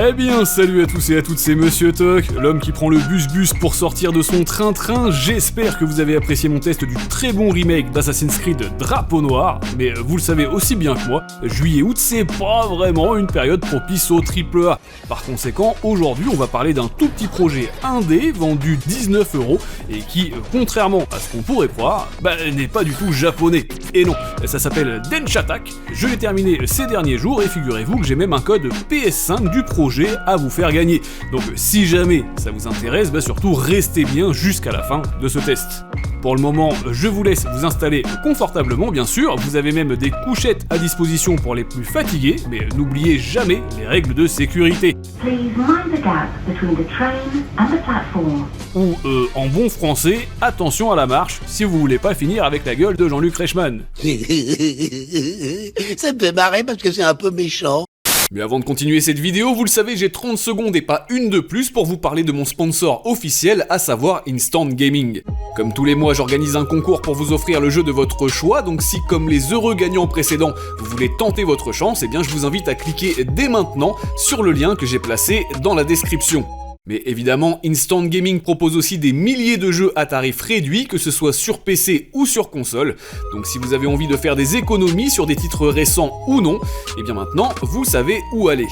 Eh bien, salut à tous et à toutes, c'est Monsieur Toc, l'homme qui prend le bus pour sortir de son train-train. J'espère que vous avez apprécié mon test du très bon remake d'Assassin's Creed Drapeau Noir, mais vous le savez aussi bien que moi, juillet-août c'est pas vraiment une période propice au AAA. Par conséquent, aujourd'hui on va parler d'un tout petit projet indé vendu 19€ et qui, contrairement à ce qu'on pourrait croire, n'est pas du tout japonais. Et non, ça s'appelle Denshi Attack, je l'ai terminé ces derniers jours et figurez-vous que j'ai même un code PS5 du projet à vous faire gagner. Donc si jamais ça vous intéresse, surtout restez bien jusqu'à la fin de ce test. Pour le moment, je vous laisse vous installer confortablement bien sûr, vous avez même des couchettes à disposition pour les plus fatigués, mais n'oubliez jamais les règles de sécurité. Ou en bon français, attention à la marche si vous voulez pas finir avec la gueule de Jean-Luc Reichmann. Ça me fait marrer parce que c'est un peu méchant. Mais avant de continuer cette vidéo, vous le savez, j'ai 30 secondes et pas une de plus pour vous parler de mon sponsor officiel, à savoir Instant Gaming. Comme tous les mois, j'organise un concours pour vous offrir le jeu de votre choix, donc si comme les heureux gagnants précédents, vous voulez tenter votre chance, eh bien je vous invite à cliquer dès maintenant sur le lien que j'ai placé dans la description. Mais évidemment, Instant Gaming propose aussi des milliers de jeux à tarif réduit, que ce soit sur PC ou sur console. Donc si vous avez envie de faire des économies sur des titres récents ou non, et bien maintenant, vous savez où aller.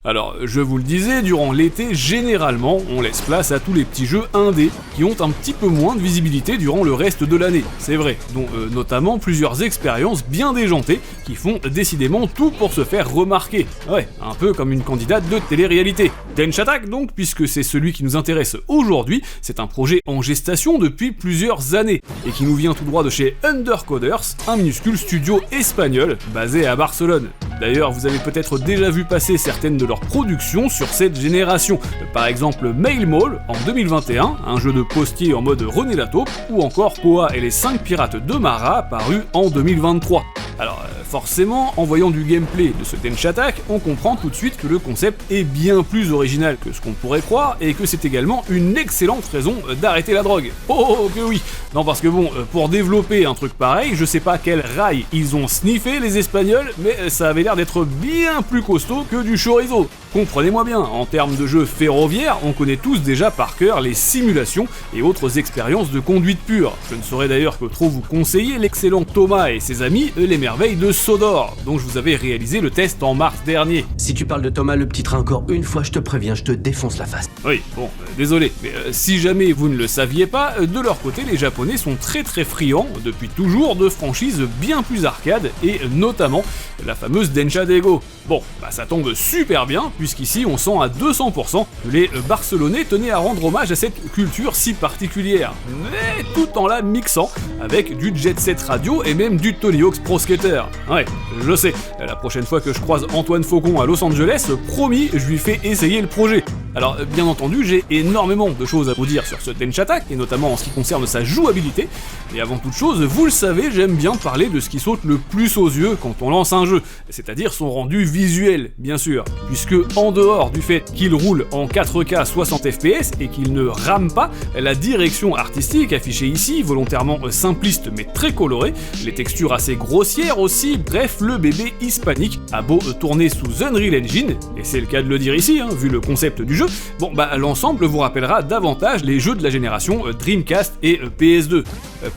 Alors, je vous le disais, durant l'été, généralement, on laisse place à tous les petits jeux indés qui ont un petit peu moins de visibilité durant le reste de l'année, c'est vrai, dont notamment plusieurs expériences bien déjantées qui font décidément tout pour se faire remarquer. Ouais, un peu comme une candidate de télé-réalité. Denshi Attack donc, puisque c'est celui qui nous intéresse aujourd'hui, c'est un projet en gestation depuis plusieurs années et qui nous vient tout droit de chez Undercoders, un minuscule studio espagnol basé à Barcelone. D'ailleurs, vous avez peut-être déjà vu passer certaines de leurs productions sur cette génération, par exemple Mail Mall en 2021, un jeu de postier en mode René Lataupe, ou encore Poa et les 5 pirates de Mara paru en 2023. Alors forcément, en voyant du gameplay de ce Denshi Attack, on comprend tout de suite que le concept est bien plus original que ce qu'on pourrait croire et que c'est également une excellente raison d'arrêter la drogue. Oh que oui. Non parce que bon, pour développer un truc pareil, je sais pas quel rail ils ont sniffé les Espagnols, mais ça avait l'air d'être bien plus costaud que du chorizo. Comprenez-moi bien, en termes de jeux ferroviaires, on connaît tous déjà par cœur les simulations et autres expériences de conduite pure. Je ne saurais d'ailleurs que trop vous conseiller l'excellent Thomas et ses amis, les merveilles de Sodor, dont je vous avais réalisé le test en mars dernier. Si tu parles de Thomas le petit train encore une fois, je te préviens, je te défonce la face. Oui, bon, désolé, mais si jamais vous ne le saviez pas, de leur côté, les Japonais sont très friands, depuis toujours, de franchises bien plus arcades, et notamment la fameuse Denshi Dego. Bon, ça tombe super bien, puisqu'ici on sent à 200% que les Barcelonais tenaient à rendre hommage à cette culture si particulière, mais tout en la mixant avec du Jet Set Radio et même du Tony Hawk's Pro Skater. Ouais, je sais, la prochaine fois que je croise Antoine Faucon à Los Angeles, promis, je lui fais essayer le projet. Alors, bien entendu, j'ai énormément de choses à vous dire sur ce Denshi Attack, et notamment en ce qui concerne sa jouabilité, et avant toute chose, vous le savez, j'aime bien parler de ce qui saute le plus aux yeux quand on lance un jeu, c'est-à-dire son rendu visuel, bien sûr, puisque en dehors du fait qu'il roule en 4K 60 fps et qu'il ne rame pas, la direction artistique affichée ici, volontairement simpliste mais très colorée, les textures assez grossières aussi, bref, le bébé hispanique a beau tourner sous Unreal Engine, et c'est le cas de le dire ici, vu le concept du jeu, bon l'ensemble vous rappellera davantage les jeux de la génération Dreamcast et PS2.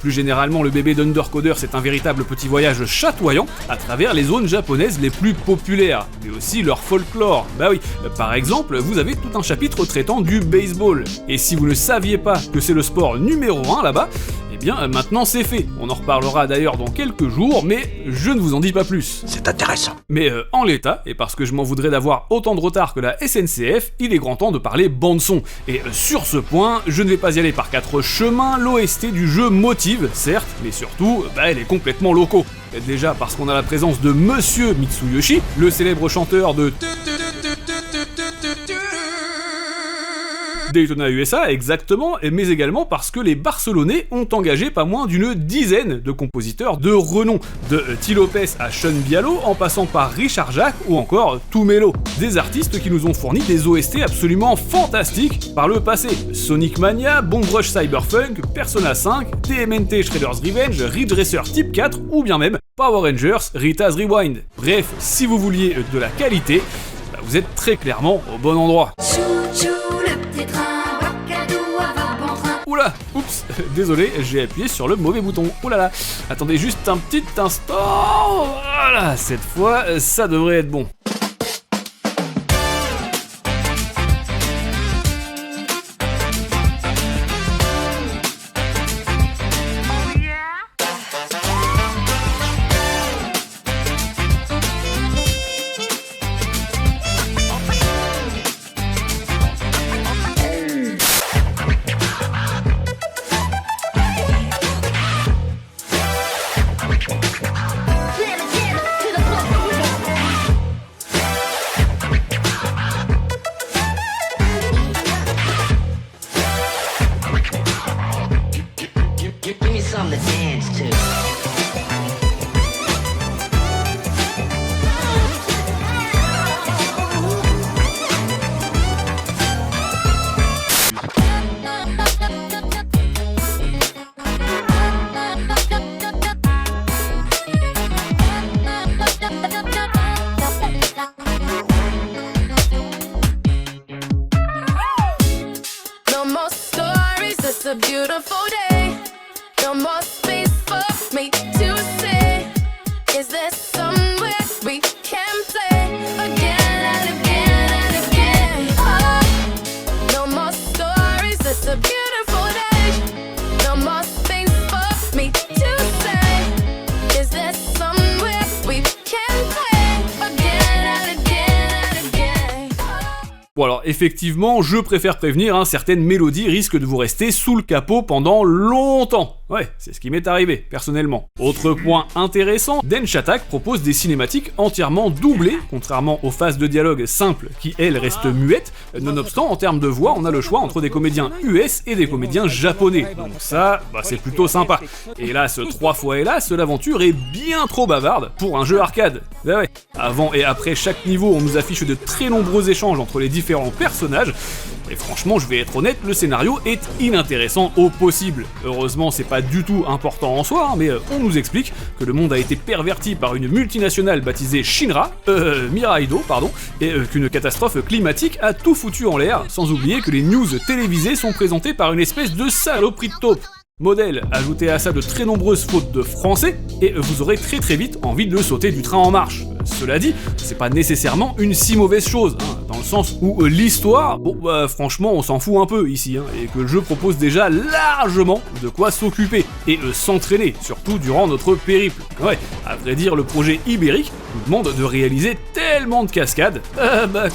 Plus généralement, le bébé d'Undercoders c'est un véritable petit voyage chatoyant à travers les zones japonaises les plus populaires, mais aussi leur folklore. Oui, par exemple, vous avez tout un chapitre traitant du baseball, et si vous ne saviez pas que c'est le sport numéro 1 là-bas, eh bien maintenant c'est fait. On en reparlera d'ailleurs dans quelques jours, mais je ne vous en dis pas plus. C'est intéressant. Mais en l'état, et parce que je m'en voudrais d'avoir autant de retard que la SNCF, il est grand temps de parler bande-son. Et sur ce point, je ne vais pas y aller par 4 chemins, l'OST du jeu motive, certes, mais surtout, elle est complètement loco. Déjà parce qu'on a la présence de Monsieur Mitsuyoshi, le célèbre chanteur de Daytona USA, exactement, mais également parce que les Barcelonais ont engagé pas moins d'une dizaine de compositeurs de renom, de T. Lopez à Sean Bialo, en passant par Richard Jacques ou encore Tumelo. Des artistes qui nous ont fourni des OST absolument fantastiques par le passé. Sonic Mania, Bomb Rush Cyberpunk, Persona 5, TMNT Shredder's Revenge, Ridge Racer Type 4 ou bien même Power Rangers Rita's Rewind. Bref, si vous vouliez de la qualité, vous êtes très clairement au bon endroit. Chou-chou, le petit train, Wakadou, va bon train. Oula, oups, désolé, j'ai appuyé sur le mauvais bouton. Oulala, attendez juste un petit instant. Voilà, cette fois, ça devrait être bon. Give me something to dance to. No more stories, it's a beautiful day. No more space for me to say. Is there somewhere we can play again and again and again? Oh, no more stories, it's a beautiful day. No more space for me to say. Is there somewhere we can play again and again and again? Oh. Bon alors effectivement, je préfère prévenir, certaines mélodies risquent de vous rester sous le capot pendant longtemps. Ouais, c'est ce qui m'est arrivé, personnellement. Autre point intéressant, Densha Attack propose des cinématiques entièrement doublées, contrairement aux phases de dialogue simples qui, elles, restent muettes. Nonobstant, en termes de voix, on a le choix entre des comédiens US et des comédiens japonais. Donc ça, c'est plutôt sympa. Hélas, 3 fois hélas, l'aventure est bien trop bavarde pour un jeu arcade. Bah ouais. Avant et après chaque niveau, on nous affiche de très nombreux échanges entre les différents personnages. Et franchement, je vais être honnête, le scénario est inintéressant au possible. Heureusement, c'est pas du tout important en soi, mais on nous explique que le monde a été perverti par une multinationale baptisée Shinra, Miraido, pardon, et qu'une catastrophe climatique a tout foutu en l'air, sans oublier que les news télévisées sont présentées par une espèce de saloperie de taupe. Modèle, ajoutez à ça de très nombreuses fautes de français, et vous aurez très vite envie de sauter du train en marche. Cela dit, c'est pas nécessairement une si mauvaise chose, dans le sens où l'histoire, franchement on s'en fout un peu ici, et que le jeu propose déjà largement de quoi s'occuper, et s'entraîner, surtout durant notre périple. Ouais, à vrai dire, le projet ibérique nous demande de réaliser tellement de cascades,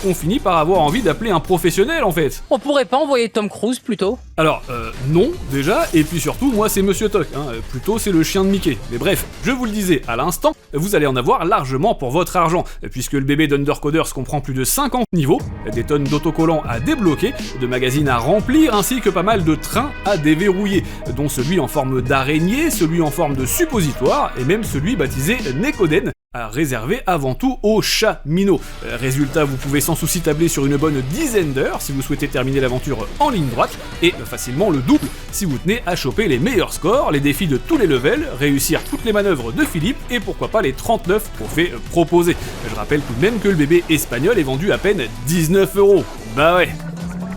qu'on finit par avoir envie d'appeler un professionnel en fait. On pourrait pas envoyer Tom Cruise plutôt? Alors, non, déjà, et puis surtout, moi c'est Monsieur Toc, plutôt c'est le chien de Mickey. Mais bref, je vous le disais à l'instant, vous allez en avoir largement pour votre argent, puisque le bébé d'Undercoders comprend plus de 50 niveaux, des tonnes d'autocollants à débloquer, de magazines à remplir, ainsi que pas mal de trains à déverrouiller, dont celui en forme d'araignée, celui en forme de suppositoire, et même celui baptisé Nekoden, réservé avant tout aux chats minots. Résultat, vous pouvez sans souci tabler sur une bonne dizaine d'heures si vous souhaitez terminer l'aventure en ligne droite, et facilement le double si vous tenez à choper les meilleurs scores, les défis de tous les levels, réussir toutes les manœuvres de Philippe, et pourquoi pas les 39 trophées proposés. Je rappelle tout de même que le bébé espagnol est vendu à peine 19€. Bah ouais.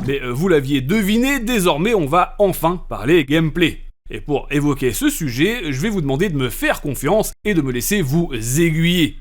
Mais vous l'aviez deviné, désormais on va enfin parler gameplay. Et pour évoquer ce sujet, je vais vous demander de me faire confiance et de me laisser vous aiguiller.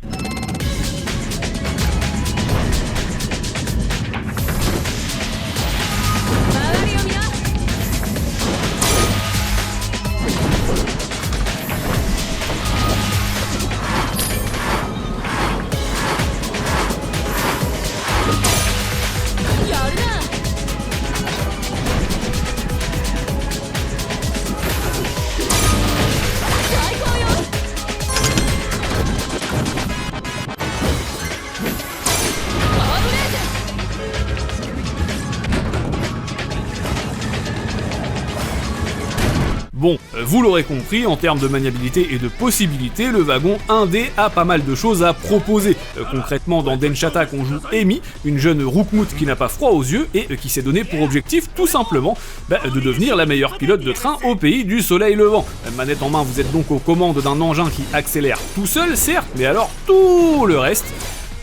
Bon, vous l'aurez compris, en termes de maniabilité et de possibilités, le wagon indé a pas mal de choses à proposer. Concrètement, dans Densha Attack, on joue Amy, une jeune roukmout qui n'a pas froid aux yeux et qui s'est donné pour objectif, tout simplement, de devenir la meilleure pilote de train au pays du soleil levant. Manette en main, vous êtes donc aux commandes d'un engin qui accélère tout seul, certes, mais alors tout le reste...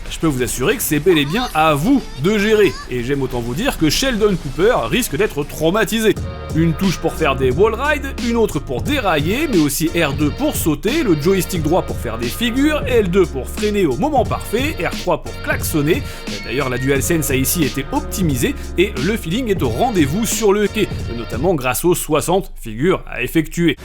je peux vous assurer que c'est bel et bien à vous de gérer, et j'aime autant vous dire que Sheldon Cooper risque d'être traumatisé. Une touche pour faire des wall rides, une autre pour dérailler, mais aussi R2 pour sauter, le joystick droit pour faire des figures, L2 pour freiner au moment parfait, R3 pour klaxonner. D'ailleurs la DualSense a ici été optimisée et le feeling est au rendez-vous sur le quai, notamment grâce aux 60 figures à effectuer.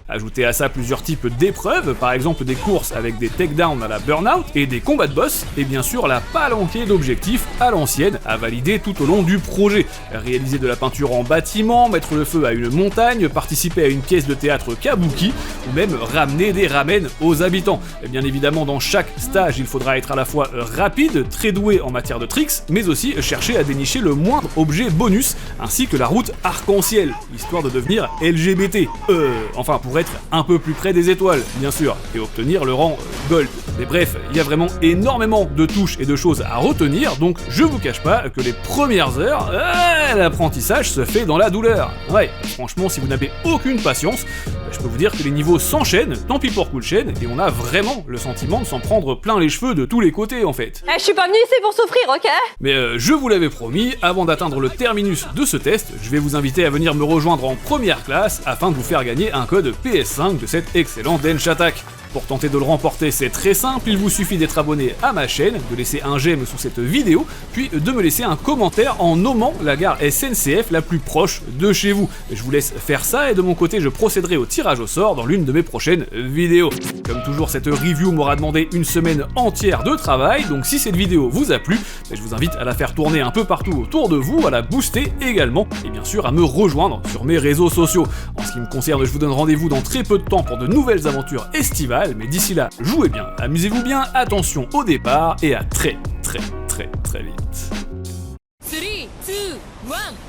Ajoutez à ça plusieurs types d'épreuves, par exemple des courses avec des takedowns à la Burnout et des combats de boss, et bien sûr la palanquée d'objectifs à l'ancienne à valider tout au long du projet. Réaliser de la peinture en bâtiment, mettre le feu à une montagne, participer à une pièce de théâtre kabuki, ou même ramener des ramen aux habitants. Et bien évidemment dans chaque stage il faudra être à la fois rapide, très doué en matière de tricks, mais aussi chercher à dénicher le moindre objet bonus, ainsi que la route arc-en-ciel, histoire de devenir LGBT. Enfin pour être un peu plus près des étoiles, bien sûr, et obtenir le rang Gold. Mais bref, il y a vraiment énormément de touches et de choses à retenir, donc je vous cache pas que les premières heures, l'apprentissage se fait dans la douleur. Ouais, franchement, si vous n'avez aucune patience, je peux vous dire que les niveaux s'enchaînent, tant pis pour Cool Chain, et on a vraiment le sentiment de s'en prendre plein les cheveux de tous les côtés en fait. Je suis pas venu ici pour souffrir, ok? Mais je vous l'avais promis, avant d'atteindre le terminus de ce test, je vais vous inviter à venir me rejoindre en première classe afin de vous faire gagner un code PS5 de cet excellent Dench Attack. Pour tenter de le remporter, c'est très simple, il vous suffit d'être abonné à ma chaîne, de laisser un j'aime sous cette vidéo, puis de me laisser un commentaire en nommant la gare SNCF la plus proche de chez vous. Je vous laisse faire ça et de mon côté, je procéderai au tirage au sort dans l'une de mes prochaines vidéos. Comme toujours, cette review m'aura demandé une semaine entière de travail, donc si cette vidéo vous a plu, je vous invite à la faire tourner un peu partout autour de vous, à la booster également, et bien sûr à me rejoindre sur mes réseaux sociaux. En ce qui me concerne, je vous donne rendez-vous dans très peu de temps pour de nouvelles aventures estivales, mais d'ici là, jouez bien, amusez-vous bien, attention au départ, et à très vite. 3, 2, 1